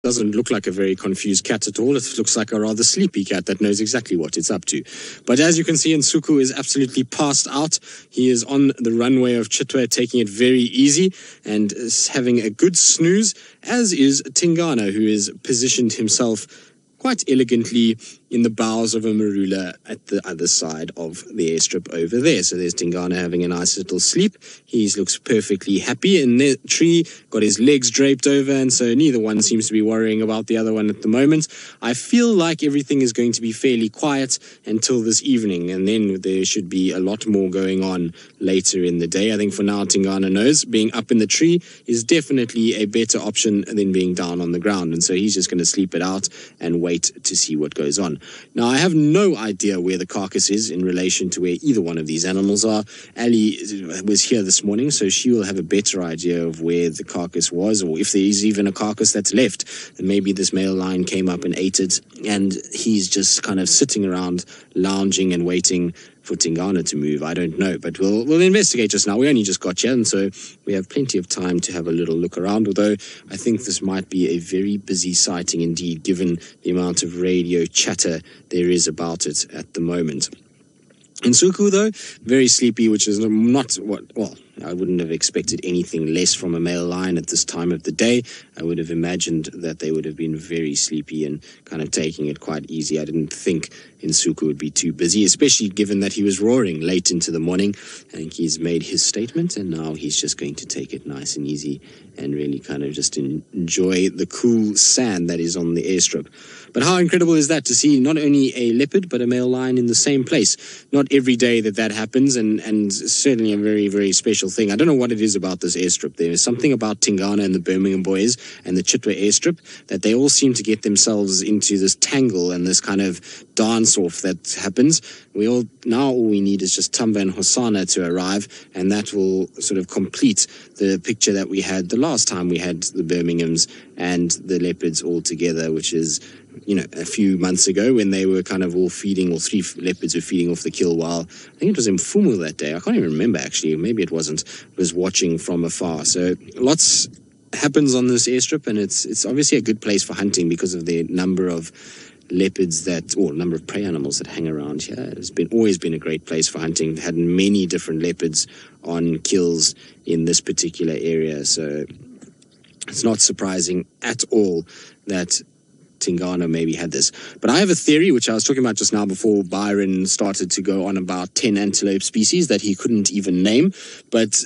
doesn't look like a very confused cat at all. It looks like a rather sleepy cat that knows exactly what it's up to. But as you can see, Nsuku is absolutely passed out. He is on the runway of Chitwa, taking it very easy and is having a good snooze, as is Tingana, who has positioned himself quite elegantly in the bows of a marula at the other side of the airstrip over there. So there's Tingana having a nice little sleep. He looks perfectly happy in the tree, got his legs draped over, and so neither one seems to be worrying about the other one at the moment. I feel like everything is going to be fairly quiet until this evening, and then there should be a lot more going on later in the day. I think for now, Tingana knows being up in the tree is definitely a better option than being down on the ground, and so he's just going to sleep it out and wait to see what goes on. Now, I have no idea where the carcass is in relation to where either one of these animals are. Ali was here this morning, so she will have a better idea of where the carcass was, or if there is even a carcass that's left. And maybe this male lion came up and ate it, and he's just kind of sitting around, lounging and waiting for Tingana to move. I don't know, but we'll investigate just now. We only just got here, and so we have plenty of time to have a little look around, although I think this might be a very busy sighting indeed, given the amount of radio chatter there is about it at the moment. Nsuku, though, very sleepy, which is not what, well, I wouldn't have expected anything less from a male lion at this time of the day. I would have imagined that they would have been very sleepy and kind of taking it quite easy. I didn't think Nsuku would be too busy, especially given that he was roaring late into the morning. I think he's made his statement, and now he's just going to take it nice and easy and really kind of just enjoy the cool sand that is on the airstrip. But how incredible is that to see not only a leopard, but a male lion in the same place? Not every day that happens, and certainly a very, very special thing. I don't know what it is about this airstrip. There is something about Tingana and the Birmingham boys and the Chitwa airstrip that they all seem to get themselves into this tangle and this kind of dance-off that happens. All we need is just Tamba and Hosanna to arrive, and that will sort of complete the picture that we had the last time we had the Birminghams and the leopards all together, which is, you know, a few months ago when they were kind of all feeding, or three leopards were feeding off the kill, while I think it was Mfumu that day. I can't even remember, actually. Maybe it wasn't. It was watching from afar. So lots happens on this airstrip, and it's obviously a good place for hunting because of the number of leopards or number of prey animals that hang around here. It's always been a great place for hunting. Had many different leopards on kills in this particular area, so it's not surprising at all that Tingana maybe had this. But I have a theory, which I was talking about just now before Byron started to go on about 10 antelope species that he couldn't even name. But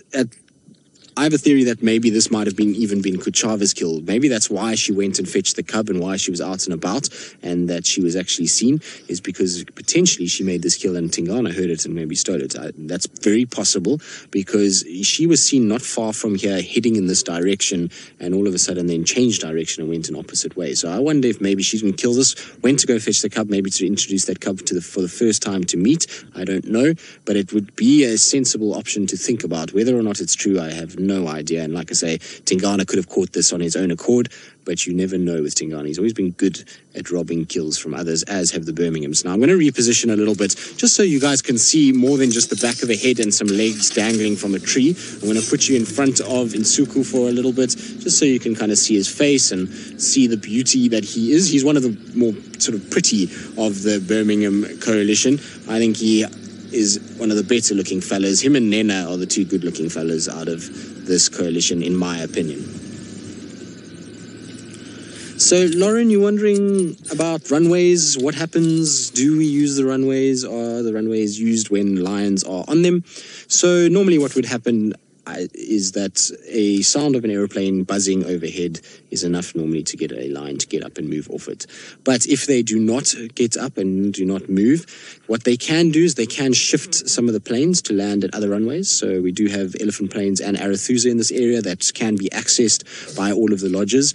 I have a theory that maybe this might have been Kuchava's kill. Maybe that's why she went and fetched the cub and why she was out and about, and that she was actually seen, is because potentially she made this kill and Tingana heard it and maybe stole it. That's very possible, because she was seen not far from here heading in this direction, and all of a sudden then changed direction and went an opposite way. So I wonder if maybe she didn't kill this, went to go fetch the cub, maybe to introduce that cub for the first time to meet. I don't know, but it would be a sensible option to think about. Whether or not it's true, I have no idea. And like I say, Tingana could have caught this on his own accord, but you never know with Tingana. He's always been good at robbing kills from others, as have the Birminghams. Now I'm going to reposition a little bit, just so you guys can see more than just the back of a head and some legs dangling from a tree. I'm going to put you in front of Nsuku for a little bit, just so you can kind of see his face and see the beauty that he is. He's one of the more sort of pretty of the Birmingham coalition. I think he is one of the better looking fellas. Him and Nena are the two good looking fellas out of this coalition, in my opinion. So, Lauren, you're wondering about runways. What happens? Do we use the runways? Are the runways used when lions are on them? So, normally what would happen is that a sound of an aeroplane buzzing overhead is enough normally to get a lion to get up and move off it. But if they do not get up and do not move, what they can do is they can shift some of the planes to land at other runways. So we do have elephant planes and Arathusa in this area that can be accessed by all of the lodges.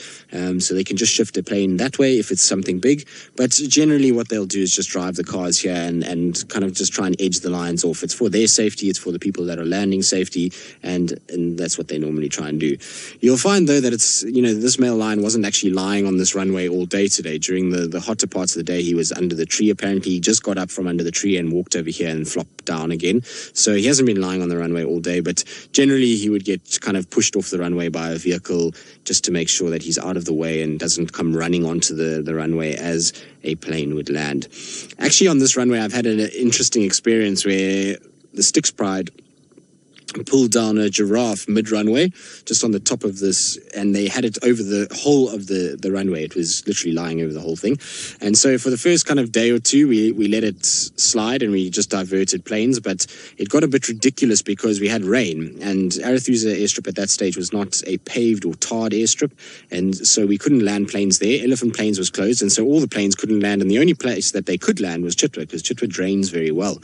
So they can just shift a plane that way if it's something big. But generally what they'll do is just drive the cars here and kind of just try and edge the lions off. It's for their safety, it's for the people that are landing safety, and and that's what they normally try and do. You'll find, though, that it's, this male lion wasn't actually lying on this runway all day today. During the hotter parts of the day, he was under the tree. Apparently, he just got up from under the tree and walked over here and flopped down again. So he hasn't been lying on the runway all day, but generally he would get kind of pushed off the runway by a vehicle just to make sure that he's out of the way and doesn't come running onto the runway as a plane would land. Actually, on this runway, I've had an interesting experience where the Styx Pride pulled down a giraffe mid-runway, just on the top of this, and they had it over the whole of the runway. It was literally lying over the whole thing. And so for the first kind of day or two, we let it slide and we just diverted planes, but it got a bit ridiculous because we had rain, and Arathusa airstrip at that stage was not a paved or tarred airstrip, and so we couldn't land planes there. Elephant Plains was closed, and so all the planes couldn't land, and the only place that they could land was Chitwa, because Chitwa drains very well.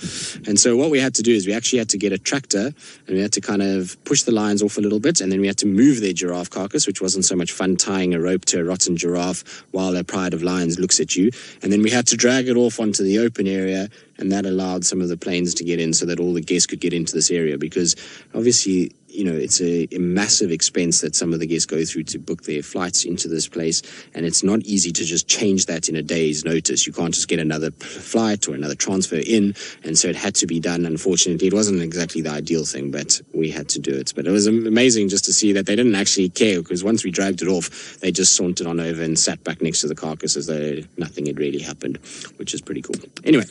And so what we had to do is we actually had to get a tractor, and we had to kind of push the lions off a little bit, and then we had to move their giraffe carcass, which wasn't so much fun, tying a rope to a rotten giraffe while a pride of lions looks at you. And then we had to drag it off onto the open area, and that allowed some of the planes to get in so that all the guests could get into this area, because obviously, it's a massive expense that some of the guests go through to book their flights into this place, and it's not easy to just change that in a day's notice. You can't just get another flight or another transfer in, and so it had to be done. Unfortunately, it wasn't exactly the ideal thing, but we had to do it. But it was amazing just to see that they didn't actually care, because once we dragged it off, they just sauntered on over and sat back next to the carcass as though nothing had really happened, which is pretty cool. Anyway,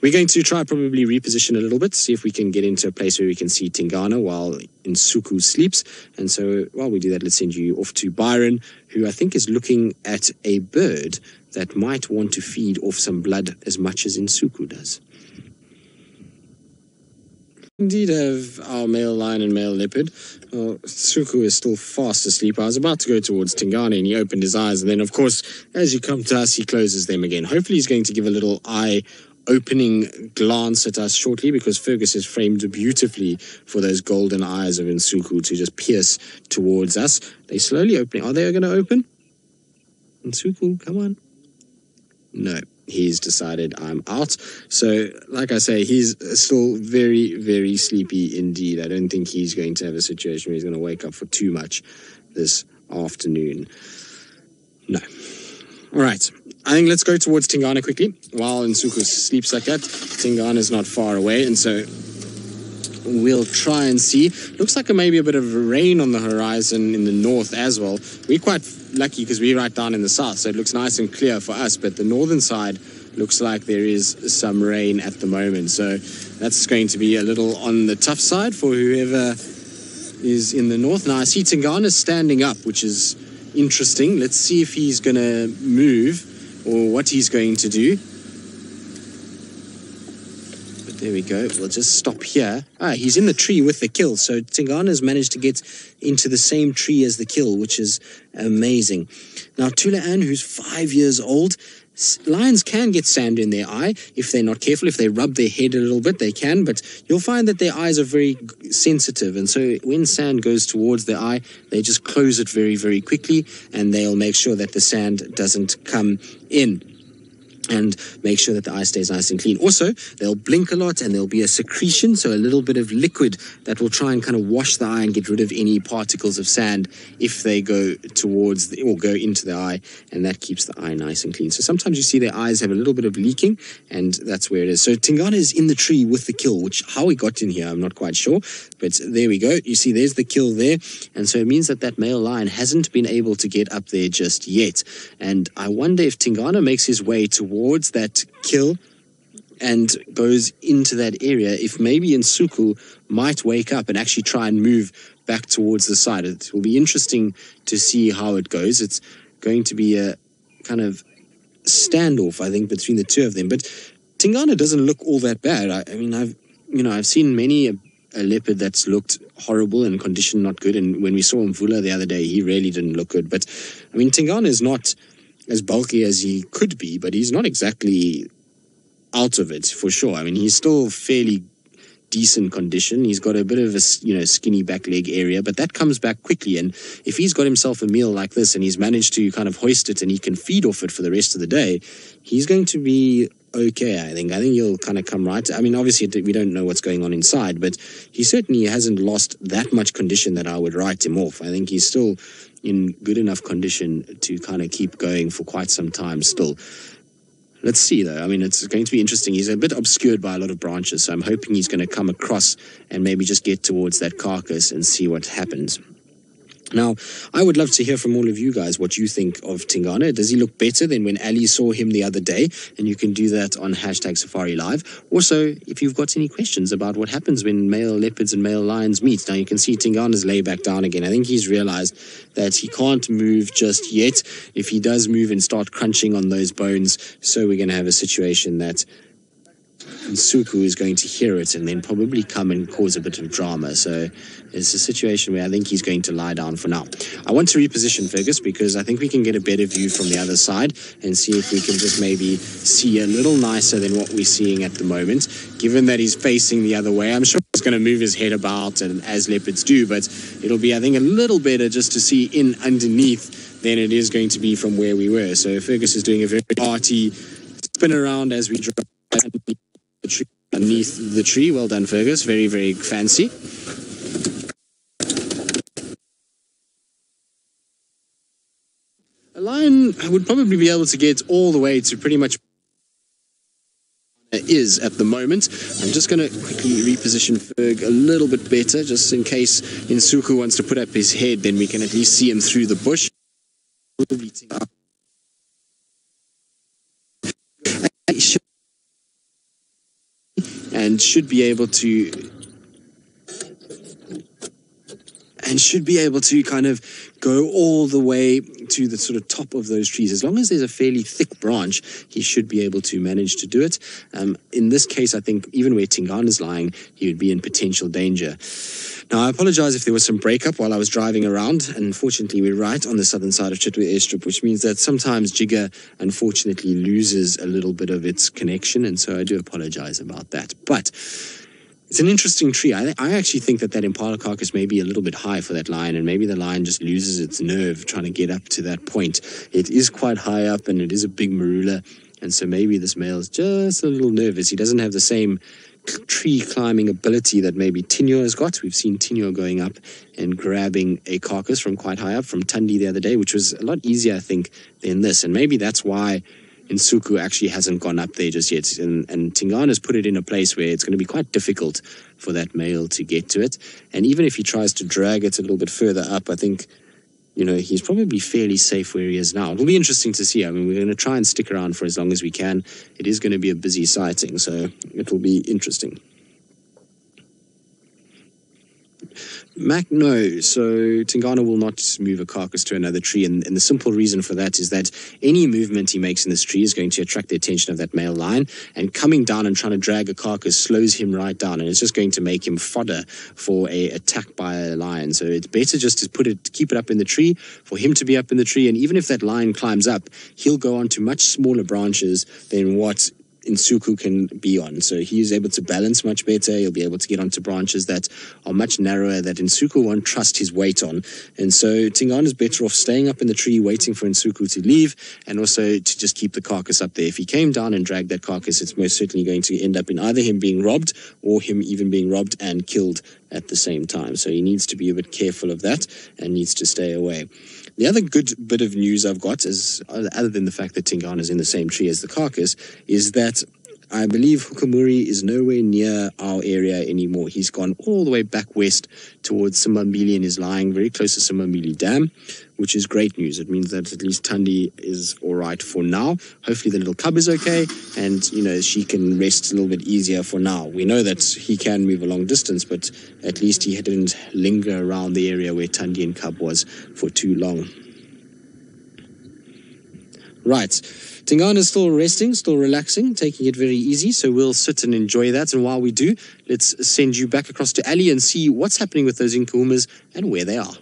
we're going to try probably reposition a little bit, see if we can get into a place where we can see Tingana while Nsuku sleeps. And so while we do that, let's send you off to Byron, who I think is looking at a bird that might want to feed off some blood as much as Nsuku does. Indeed have our male lion and male leopard. Well, Nsuku is still fast asleep. I was about to go towards Tingana and he opened his eyes, and then of course as you come to us he closes them again. Hopefully he's going to give a little eye opening glance at us shortly, because Fergus is framed beautifully for those golden eyes of Nsuku to just pierce towards us. They're slowly opening. Are they going to open? Nsuku, come on. No, he's decided I'm out. So, like I say, he's still very, very sleepy indeed. I don't think he's going to have a situation where he's going to wake up for too much this afternoon. No. All right. I think let's go towards Tingana quickly. While Nsuku sleeps like that, Tingana's not far away, and so we'll try and see. Looks like maybe a bit of rain on the horizon in the north as well. We're quite lucky because we're right down in the south, so it looks nice and clear for us, but the northern side looks like there is some rain at the moment, so that's going to be a little on the tough side for whoever is in the north. Now I see Tingana standing up, which is interesting. Let's see if he's going to move or what he's going to do. But there we go. We'll just stop here. He's in the tree with the kill. So Tingana's managed to get into the same tree as the kill, which is amazing. Now Tulaan, who's 5 years old, lions can get sand in their eye if they're not careful. If they rub their head a little bit, they can, but you'll find that their eyes are very sensitive, and so when sand goes towards their eye, they just close it very, very quickly, and they'll make sure that the sand doesn't come in and make sure that the eye stays nice and clean. Also, they'll blink a lot, and there'll be a secretion, so a little bit of liquid that will try and kind of wash the eye and get rid of any particles of sand if they go towards or go into the eye, and that keeps the eye nice and clean. So sometimes you see their eyes have a little bit of leaking, and that's where it is. So Tingana is in the tree with the kill, which how he got in here, I'm not quite sure, but there we go. You see, there's the kill there, and so it means that that male lion hasn't been able to get up there just yet. And I wonder if Tingana makes his way towards that kill and goes into that area, if maybe Nsuku might wake up and actually try and move back towards the side. It will be interesting to see how it goes. It's going to be a kind of standoff, I think, between the two of them. But Tingana doesn't look all that bad. I mean, I've seen many a leopard that's looked horrible and condition not good. And when we saw Mvula the other day, he really didn't look good. But I mean, Tingana is not as bulky as he could be, but he's not exactly out of it for sure. I mean, he's still fairly decent condition. He's got a bit of a skinny back leg area, but that comes back quickly. And if he's got himself a meal like this and he's managed to kind of hoist it and he can feed off it for the rest of the day, he's going to be okay, I think. I think he'll kind of come right. I mean, obviously, we don't know what's going on inside, but he certainly hasn't lost that much condition that I would write him off. I think he's still in good enough condition to kind of keep going for quite some time still. Let's see, though. I mean, it's going to be interesting. He's a bit obscured by a lot of branches, so I'm hoping he's going to come across and maybe just get towards that carcass and see what happens. Now, I would love to hear from all of you guys what you think of Tingana. Does he look better than when Ali saw him the other day? And you can do that on #SafariLive. Also, if you've got any questions about what happens when male leopards and male lions meet. Now, you can see Tingana's lay back down again. I think he's realized that he can't move just yet. If he does move and start crunching on those bones, so we're going to have a situation that Nsuku is going to hear it and then probably come and cause a bit of drama. So it's a situation where I think he's going to lie down for now. I want to reposition Fergus because I think we can get a better view from the other side and see if we can just maybe see a little nicer than what we're seeing at the moment. Given that he's facing the other way, I'm sure he's going to move his head about, and as leopards do, but it'll be, I think, a little better just to see in underneath than it is going to be from where we were. So Fergus is doing a very arty spin around as we drive underneath the tree. Well done, Fergus. Very, very fancy. A lion would probably be able to get all the way to pretty much is at the moment. I'm just going to quickly reposition Ferg a little bit better, just in case Nsuku wants to put up his head, then we can at least see him through the bush. And should be able to kind of go all the way to the sort of top of those trees. As long as there's a fairly thick branch, he should be able to manage to do it. In this case, I think even where Tingana's lying, he would be in potential danger. Now, I apologize if there was some breakup while I was driving around. And unfortunately, we're right on the southern side of Chitwa airstrip, which means that sometimes Jigga, unfortunately, loses a little bit of its connection. And so I do apologize about that. But it's an interesting tree. I actually think that impala carcass may be a little bit high for that lion, and maybe the lion just loses its nerve trying to get up to that point. It is quite high up, and it is a big marula, and so maybe this male is just a little nervous. He doesn't have the same tree climbing ability that maybe Tinyo has got. We've seen Tinyo going up and grabbing a carcass from quite high up from Tundi the other day, which was a lot easier, I think, than this, and maybe that's why Nsuku actually hasn't gone up there just yet, and Tingana's put it in a place where it's going to be quite difficult for that male to get to it. And even if he tries to drag it a little bit further up, I think, you know, he's probably fairly safe where he is now. It'll be interesting to see. I mean, we're going to try and stick around for as long as we can. It is going to be a busy sighting, so it will be interesting. Mac, no. So Tingana will not move a carcass to another tree, and the simple reason for that is that any movement he makes in this tree is going to attract the attention of that male lion, and coming down and trying to drag a carcass slows him right down, and it's just going to make him fodder for a attack by a lion. So it's better just to keep it up in the tree, for him to be up in the tree, and even if that lion climbs up, he'll go on to much smaller branches than what Nsuku can be on. So he is able to balance much better. He'll be able to get onto branches that are much narrower that Nsuku won't trust his weight on. And so Tingana is better off staying up in the tree, waiting for Nsuku to leave, and also to just keep the carcass up there. If he came down and dragged that carcass, it's most certainly going to end up in either him being robbed or him even being robbed and killed at the same time. So he needs to be a bit careful of that and needs to stay away. The other good bit of news I've got is, other than the fact that Tingana is in the same tree as the carcass, is that I believe Hukamuri is nowhere near our area anymore. He's gone all the way back west towards Simbambili and is lying very close to Simbambili Dam, which is great news. It means that at least Tundi is all right for now. Hopefully the little cub is okay, and, you know, she can rest a little bit easier for now. We know that he can move a long distance, but at least he didn't linger around the area where Tundi and cub was for too long. Right. Tingana is still resting, still relaxing, taking it very easy, so we'll sit and enjoy that. And while we do, let's send you back across to Ali and see what's happening with those Nkuhumas and where they are.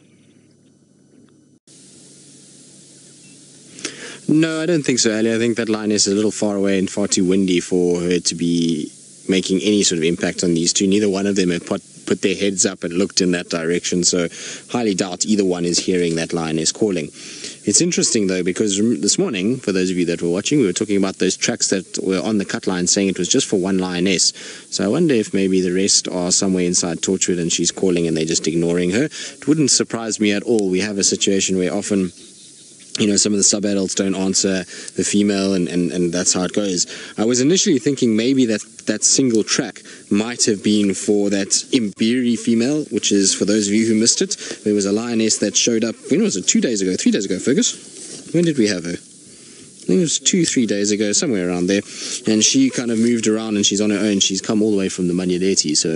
No, I don't think so, Ali. I think that lioness is a little far away and far too windy for her to be making any sort of impact on these two. Neither one of them have put their heads up and looked in that direction. So highly doubt either one is hearing that lioness calling. It's interesting, though, because this morning, for those of you that were watching, we were talking about those tracks that were on the cut line saying it was just for one lioness. So I wonder if maybe the rest are somewhere inside Torchwood and she's calling and they're just ignoring her. It wouldn't surprise me at all. We have a situation where often, some of the sub-adults don't answer the female, and that's how it goes. I was initially thinking maybe that single track might have been for that Imbiri female, which is, for those of you who missed it, there was a lioness that showed up, when was it, 2 days ago, 3 days ago, Fergus? When did we have her? I think it was 2-3 days ago, somewhere around there, and she kind of moved around and she's on her own. She's come all the way from the Manyadeti, so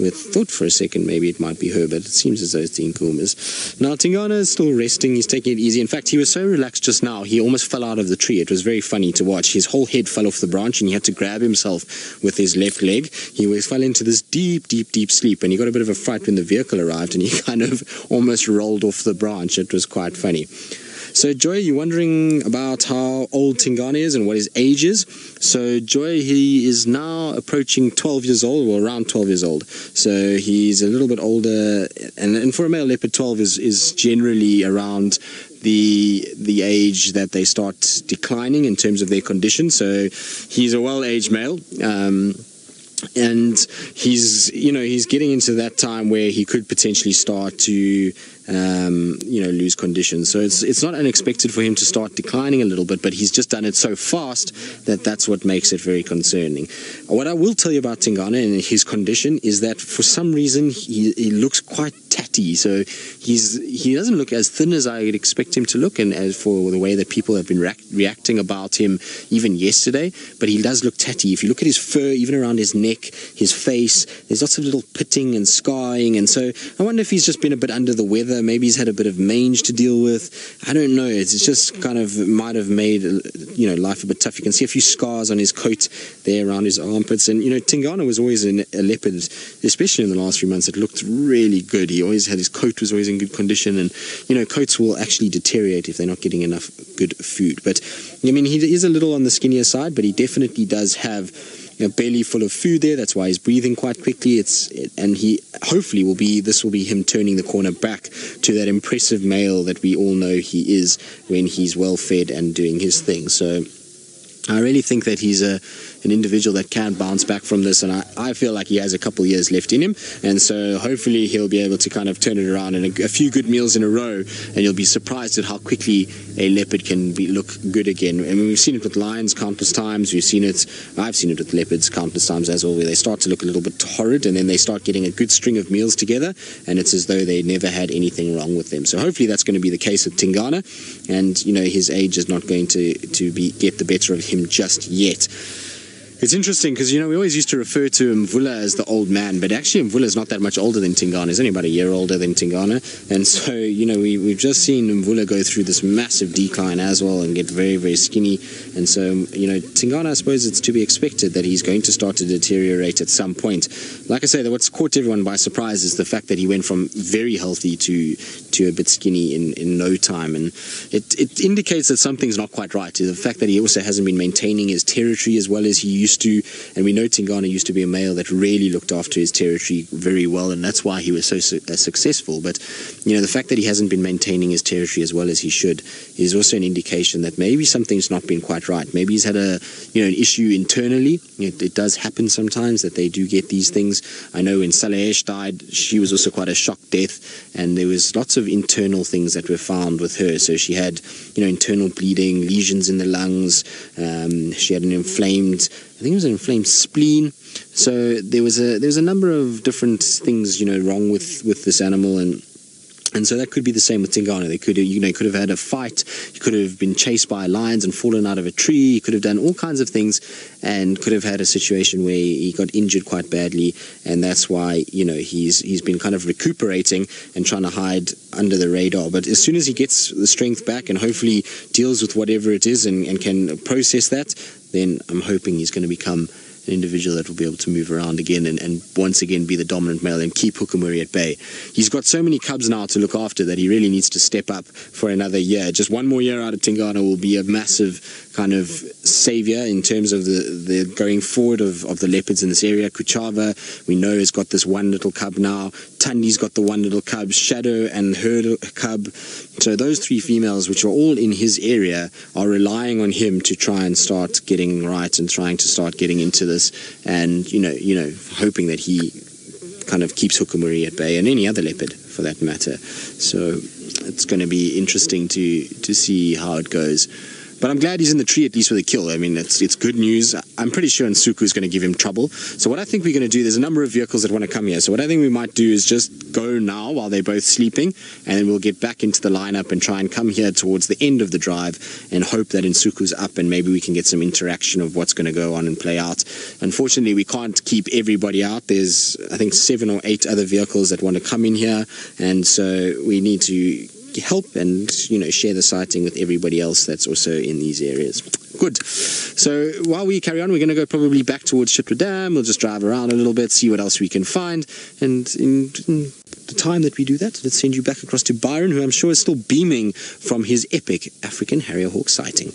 we thought for a second maybe it might be her, but it seems as though it's the Nkumas. Now Tingana is still resting, he's taking it easy. In fact, he was so relaxed just now, he almost fell out of the tree. It was very funny to watch. His whole head fell off the branch and he had to grab himself with his left leg. He fell into this deep sleep, and he got a bit of a fright when the vehicle arrived and he kind of almost rolled off the branch. It was quite funny. So Joy, you're wondering about how old Tingana is and what his age is. So Joy, he is now approaching 12 years old, or around 12 years old. So he's a little bit older, and for a male leopard, 12 is generally around the age that they start declining in terms of their condition. So he's a well-aged male. And he's getting into that time where he could potentially start to lose condition. So it's not unexpected for him to start declining a little bit, but he's just done it so fast that's what makes it very concerning. What I will tell you about Tingana and his condition is that for some reason he looks quite tatty. So he doesn't look as thin as I would expect him to look, and as for the way that people have been reacting about him even yesterday, but he does look tatty. If you look at his fur, even around his neck, his face, there's lots of little pitting and scarring, and so I wonder if he's just been a bit under the weather. Maybe he's had a bit of mange to deal with. I don't know. It's just kind of might have made life a bit tough. You can see a few scars on his coat there around his armpits, and Tingana was always a leopard, especially in the last few months. It looked really good. He always had his coat was always in good condition, and coats will actually deteriorate if they're not getting enough good food. But I mean, he is a little on the skinnier side, but he definitely does have a belly full of food there. That's why he's breathing quite quickly. And he hopefully this will be him turning the corner back to that impressive male that we all know he is when he's well fed and doing his thing. So I really think that he's an individual that can bounce back from this, and I feel like he has a couple years left in him, and so hopefully he'll be able to kind of turn it around, and a few good meals in a row, and you'll be surprised at how quickly a leopard can look good again. I mean, we've seen it with lions countless times. I've seen it with leopards countless times as well, where they start to look a little bit horrid, and then they start getting a good string of meals together, and it's as though they never had anything wrong with them. So hopefully that's going to be the case with Tingana, and his age is not going to get the better of him just yet. It's interesting because, we always used to refer to Mvula as the old man, but actually Mvula is not that much older than Tingana. He's only about a year older than Tingana. And so, we've just seen Mvula go through this massive decline as well and get very, very skinny. And so, Tingana, I suppose it's to be expected that he's going to start to deteriorate at some point. Like I say, what's caught everyone by surprise is the fact that he went from very healthy to a bit skinny in no time. And it indicates that something's not quite right. The fact that he also hasn't been maintaining his territory as well as he used to, and we know Tingana used to be a male that really looked after his territory very well, and that's why he was so successful. But the fact that he hasn't been maintaining his territory as well as he should is also an indication that maybe something's not been quite right. Maybe he's had an issue internally. It does happen sometimes that they do get these things. I know when Salehesh died, she was also quite a shock death, and there was lots of internal things that were found with her. So she had internal bleeding, lesions in the lungs. She had an inflamed spleen. So there was a number of different things wrong with this animal, and so that could be the same with Tingana. They could have had a fight. He could have been chased by lions and fallen out of a tree. He could have done all kinds of things, and could have had a situation where he got injured quite badly, and that's why he's been kind of recuperating and trying to hide under the radar. But as soon as he gets the strength back and hopefully deals with whatever it is and can process that, then I'm hoping he's going to become an individual that will be able to move around again and once again be the dominant male and keep Hukumuri at bay. He's got so many cubs now to look after that he really needs to step up for another year. Just one more year out of Tingana will be a massive kind of savior in terms of the going forward of the leopards in this area. Kuchava, we know, has got this one little cub now. Tandi's got the one little cub. Shadow and her cub. So those three females, which are all in his area, are relying on him to try and start getting right and trying to start getting into this, and you know, hoping that he kind of keeps Hukumuri at bay, and any other leopard for that matter. So it's going to be interesting to see how it goes. But I'm glad he's in the tree at least with a kill. I mean, it's good news. I'm pretty sure Nsuku is going to give him trouble. So what I think we're going to do, there's a number of vehicles that want to come here. So what I think we might do is just go now while they're both sleeping, and then we'll get back into the lineup and try and come here towards the end of the drive and hope that Nsuku's up and maybe we can get some interaction of what's going to go on and play out. Unfortunately, we can't keep everybody out. There's, I think, 7 or 8 other vehicles that want to come in here, and so we need to help and share the sighting with everybody else that's also in these areas. Good. So while we carry on, we're going to go probably back towards Chitwa Dam. We'll just drive around a little bit, see what else we can find, and in the time that we do that, let's send you back across to Byron, who I'm sure is still beaming from his epic African harrier hawk sighting.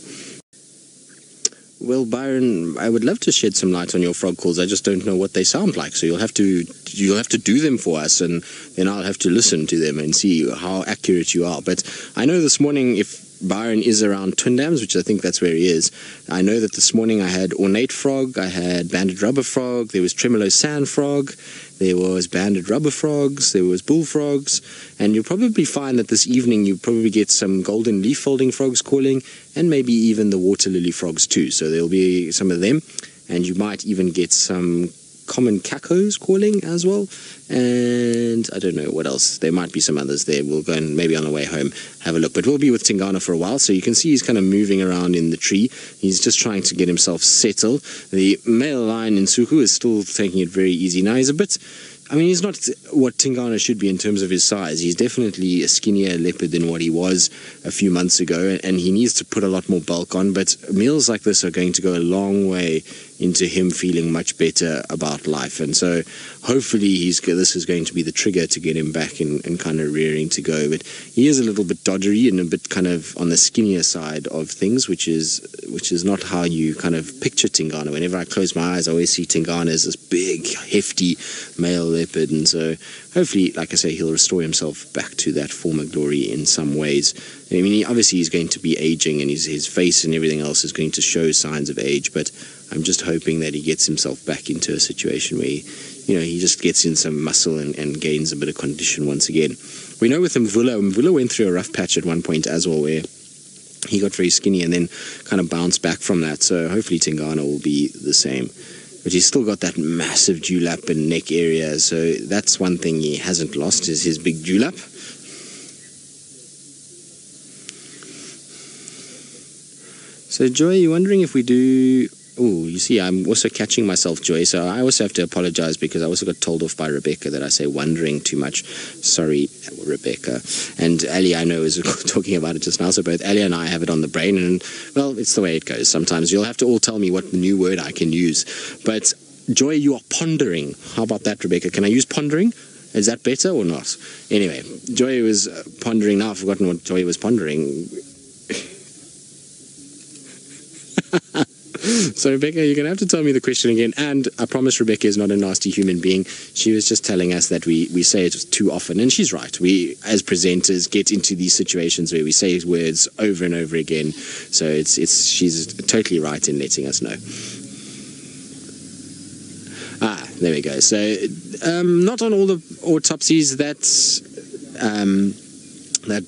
Well, Byron, I would love to shed some light on your frog calls. I just don't know what they sound like, so you'll have to do them for us, and then I'll have to listen to them and see how accurate you are. But I know this morning, if Byron is around Twin Dams, which I think that's where he is, I know that this morning I had ornate frog, I had banded rubber frog, there was tremolo sand frog, there was banded rubber frogs, there was bullfrogs, and you'll probably find that this evening you probably get some golden leaf folding frogs calling, and maybe even the water lily frogs too. So there'll be some of them, and you might even get some common cacos calling as well, and I don't know what else. There might be some others there. We'll go and maybe on the way home have a look. But we'll be with Tingana for a while, so you can see he's kind of moving around in the tree. He's just trying to get himself settled. The male lion Nsuku is still taking it very easy. Now he's a bit, I mean, he's not what Tingana should be in terms of his size. He's definitely a skinnier leopard than what he was a few months ago, and he needs to put a lot more bulk on. But meals like this are going to go a long way into him feeling much better about life. And so hopefully this is going to be the trigger to get him back and kind of rearing to go. But he is a little bit doddery and a bit kind of on the skinnier side of things, which is not how you kind of picture Tingana. Whenever I close my eyes, I always see Tingana as this big, hefty male leopard. And so hopefully, like I say, he'll restore himself back to that former glory in some ways. I mean, obviously he's going to be aging, and his face and everything else is going to show signs of age, but I'm just hoping that he gets himself back into a situation where he just gets in some muscle and gains a bit of condition once again. We know with Mvula went through a rough patch at one point as well, where he got very skinny and then kind of bounced back from that. So hopefully Tingana will be the same. But he's still got that massive dewlap and neck area, so that's one thing he hasn't lost, is his big dewlap. So Joy, you're wondering if we do... Oh, you see, I'm also catching myself, Joy, so I also have to apologize because I also got told off by Rebecca that I say wondering too much. Sorry, Rebecca. And Ali, I know, is talking about it just now, so both Ali and I have it on the brain, and, well, it's the way it goes. Sometimes you'll have to all tell me what new word I can use. But, Joy, you are pondering. How about that, Rebecca? Can I use pondering? Is that better or not? Anyway, Joy was pondering. Now I've forgotten what Joy was pondering. So, Rebecca, you're going to have to tell me the question again. And I promise Rebecca is not a nasty human being. She was just telling us that we say it too often. And she's right. We, as presenters, get into these situations where we say words over and over again. So she's totally right in letting us know. There we go. So, not on all the autopsies that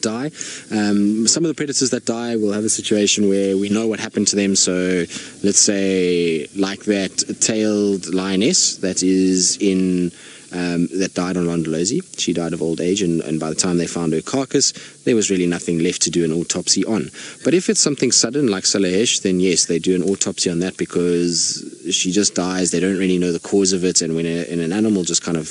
die. Some of the predators that die will have a situation where we know what happened to them. So let's say like that tailed lioness that is in that died on Londolozi. She died of old age, and by the time they found her carcass, there was really nothing left to do an autopsy on. But if it's something sudden like Salahesh, then yes, they do an autopsy on that, because she just dies. They don't really know the cause of it, and when an animal just kind of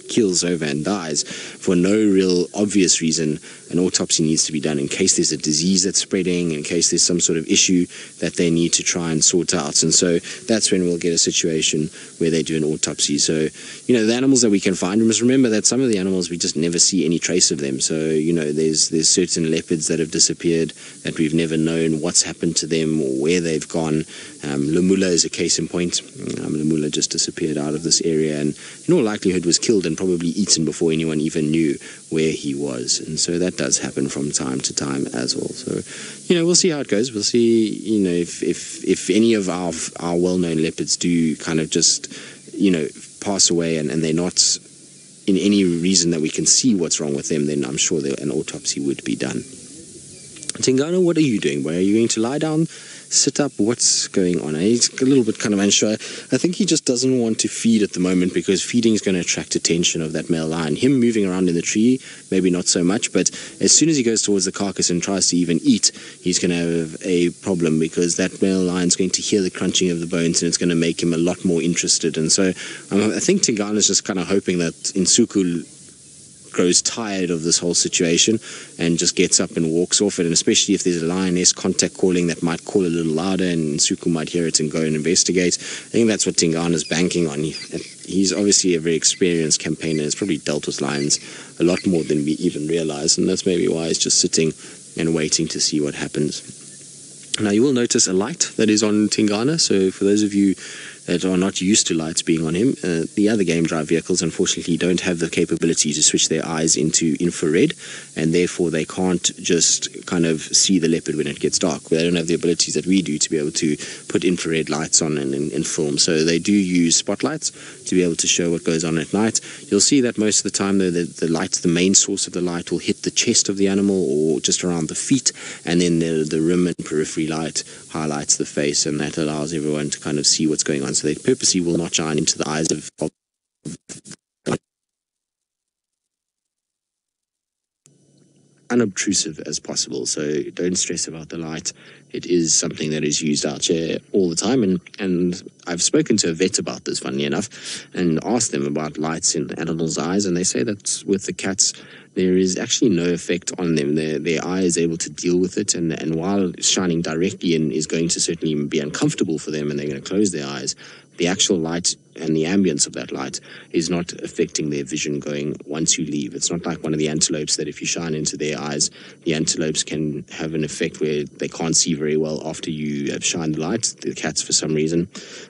keels over and dies for no real obvious reason, an autopsy needs to be done in case there's a disease that's spreading, in case there's some sort of issue that they need to try and sort out. And so that's when we'll get a situation where they do an autopsy. So, you know, the animals that we can find, we must remember that some of the animals we just never see any trace of them. So, you know, there's certain leopards that have disappeared that we've never known what's happened to them or where they've gone. Lemula is a case in point. Lemula just disappeared out of this area and in all likelihood was killed and probably eaten before anyone even knew where he was. And so that does happen from time to time as well. So, you know, we'll see how it goes. We'll see, you know, if any of our well-known leopards do kind of just, you know, pass away and they're not in any reason that we can see what's wrong with them, then I'm sure an autopsy would be done. Tingana, what are you doing, boy? Are you going to lie down, sit up? What's going on? He's a little bit kind of unsure. I think he just doesn't want to feed at the moment because feeding is going to attract attention of that male lion. Him moving around in the tree, maybe not so much, but as soon as he goes towards the carcass and tries to even eat, he's going to have a problem because that male lion's going to hear the crunching of the bones and it's going to make him a lot more interested. And so I think Tingana's just kind of hoping that Nsuku grows tired of this whole situation and just gets up and walks off it, and especially if there's a lioness contact calling that might call a little louder and Nsuku might hear it and go and investigate. I think that's what Tingana's banking on. He's obviously a very experienced campaigner. He's probably dealt with lions a lot more than we even realize, and that's maybe why he's just sitting and waiting to see what happens. Now you will notice a light that is on Tingana, so for those of you that are not used to lights being on him, the other game drive vehicles unfortunately don't have the capability to switch their eyes into infrared, and therefore they can't just kind of see the leopard when it gets dark. They don't have the abilities that we do to be able to put infrared lights on and film, so they do use spotlights to be able to show what goes on at night. You'll see that most of the time though the light, the main source of the light, will hit the chest of the animal or just around the feet, and then the rim and periphery light highlights the face, and that allows everyone to kind of see what's going on. So they purposely will not shine into the eyes of unobtrusive as possible. So don't stress about the light. It is something that is used out here all the time, and I've spoken to a vet about this, funnily enough, and asked them about lights in animals' eyes, and they say that with the cats there is actually no effect on them. Their eye is able to deal with it, and while shining directly in is going to certainly be uncomfortable for them and they're going to close their eyes, the actual light and the ambience of that light is not affecting their vision going once you leave. It's not like one of the antelopes that if you shine into their eyes, the antelopes can have an effect where they can't see very well after you have shined the light. The cats, for some reason,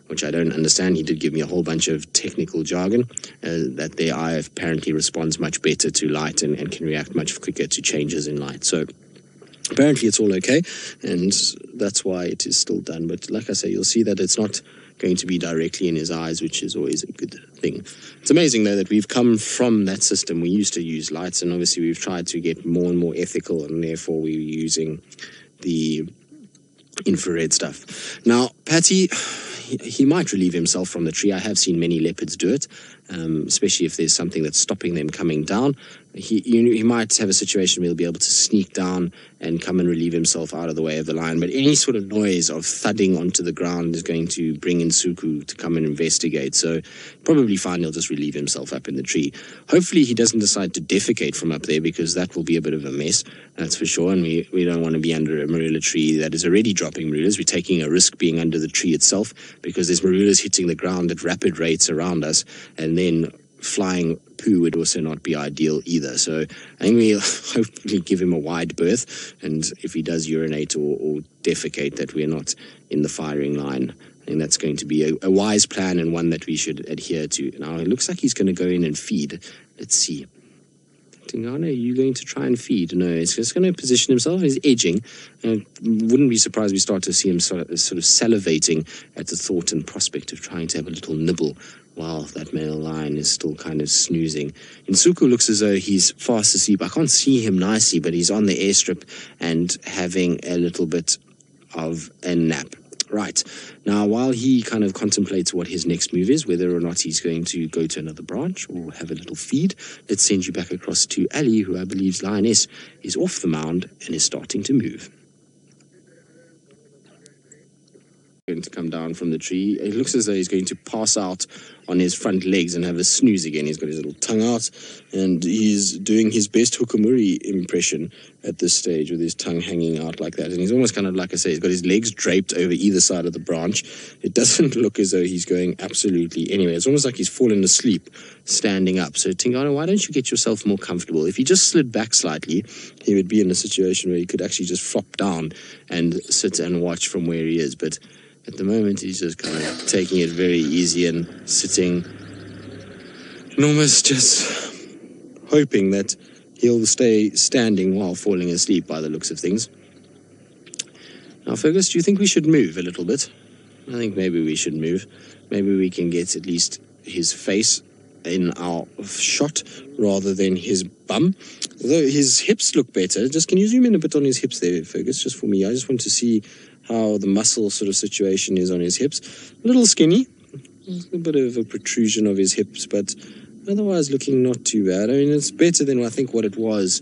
which I don't understand, he did give me a whole bunch of technical jargon, that their eye apparently responds much better to light and can react much quicker to changes in light. So apparently it's all okay, and that's why it is still done. But like I say, you'll see that it's not going to be directly in his eyes, which is always a good thing. It's amazing though that we've come from that system. We used to use lights, and obviously we've tried to get more and more ethical, and therefore we're using the infrared stuff. Now Patty, he might relieve himself from the tree. I have seen many leopards do it, especially if there's something that's stopping them coming down. He might have a situation where he'll be able to sneak down and come and relieve himself out of the way of the lion, but any sort of noise of thudding onto the ground is going to bring Nsuku to come and investigate, so probably fine, he'll just relieve himself up in the tree. Hopefully he doesn't decide to defecate from up there, because that will be a bit of a mess, that's for sure, and we don't want to be under a marula tree that is already dropping marulas. We're taking a risk being under the tree itself, because there's marulas hitting the ground at rapid rates around us, and then flying poo would also not be ideal either. So I think we'll hopefully give him a wide berth, and if he does urinate or defecate, that we're not in the firing line. I think that's going to be a wise plan, and one that we should adhere to. Now it looks like he's going to go in and feed. Let's see. Tingana, are you going to try and feed? No, he's just going to position himself. He's edging. Wouldn't be surprised we start to see him sort of salivating at the thought and prospect of trying to have a little nibble while that male lion is still kind of snoozing. Nsuku looks as though he's fast asleep. I can't see him nicely, but he's on the airstrip and having a little bit of a nap. Right. Now, while he kind of contemplates what his next move is, whether or not he's going to go to another branch or have a little feed, let's send you back across to Ali, who I believe's lioness is off the mound and is starting to move. going to come down from the tree. It looks as though he's going to pass out on his front legs and have a snooze again. He's got his little tongue out, and he's doing his best Hukumuri impression at this stage with his tongue hanging out like that. And he's almost kind of, like I say, he's got his legs draped over either side of the branch. It doesn't look as though he's going absolutely anywhere. It's almost like he's fallen asleep standing up. So Tingana, why don't you get yourself more comfortable? If he just slid back slightly, he would be in a situation where he could actually just flop down and sit and watch from where he is. But at the moment, he's just kind of taking it very easy and sitting and almost just hoping that he'll stay standing while falling asleep by the looks of things. Now, Fergus, do you think we should move a little bit? I think maybe we should move. Maybe we can get at least his face in our shot rather than his bum. Although his hips look better. Just can you zoom in a bit on his hips there, Fergus, just for me? I just want to see how the muscle sort of situation is on his hips. A little skinny. There's a bit of a protrusion of his hips, but otherwise looking not too bad. I mean, it's better than I think what it was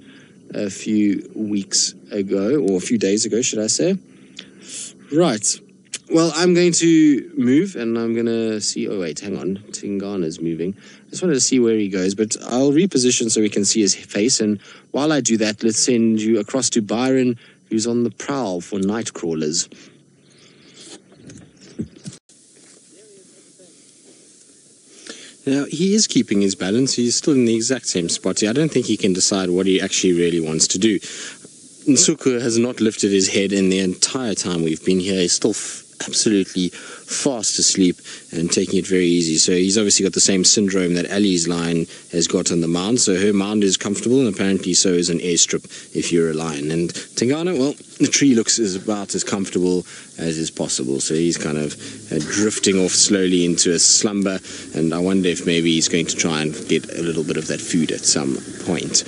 a few weeks ago, or a few days ago, should I say. Right. Well, I'm going to move, and I'm going to see... Oh, wait, hang on. Tingana's moving. I just wanted to see where he goes, but I'll reposition so we can see his face. And while I do that, let's send you across to Byron, who's on the prowl for night crawlers. Now, he is keeping his balance. He's still in the exact same spot here. I don't think he can decide what he actually really wants to do. Nsuku has not lifted his head in the entire time we've been here. He's still absolutely fast asleep and taking it very easy. So he's obviously got the same syndrome that Ali's lion has got on the mound. So her mound is comfortable, and apparently so is an airstrip if you're a lion. And Tingana, well, the tree looks about as comfortable as is possible. So he's kind of drifting off slowly into a slumber. And I wonder if maybe he's going to try and get a little bit of that food at some point.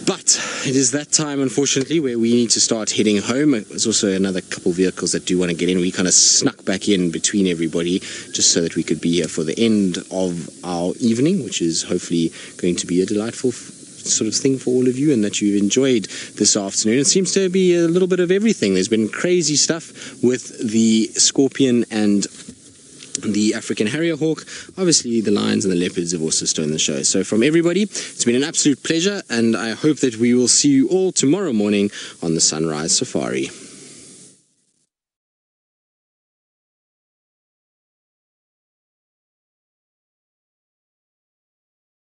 But it is that time, unfortunately, where we need to start heading home. There's also another couple vehicles that do want to get in. We kind of snuck back in between everybody just so that we could be here for the end of our evening, which is hopefully going to be a delightful sort of thing for all of you, and that you've enjoyed this afternoon. It seems to be a little bit of everything. There's been crazy stuff with the scorpion and the African harrier hawk. Obviously, the lions and the leopards have also stolen the show. So from everybody, it's been an absolute pleasure, and I hope that we will see you all tomorrow morning on the Sunrise Safari.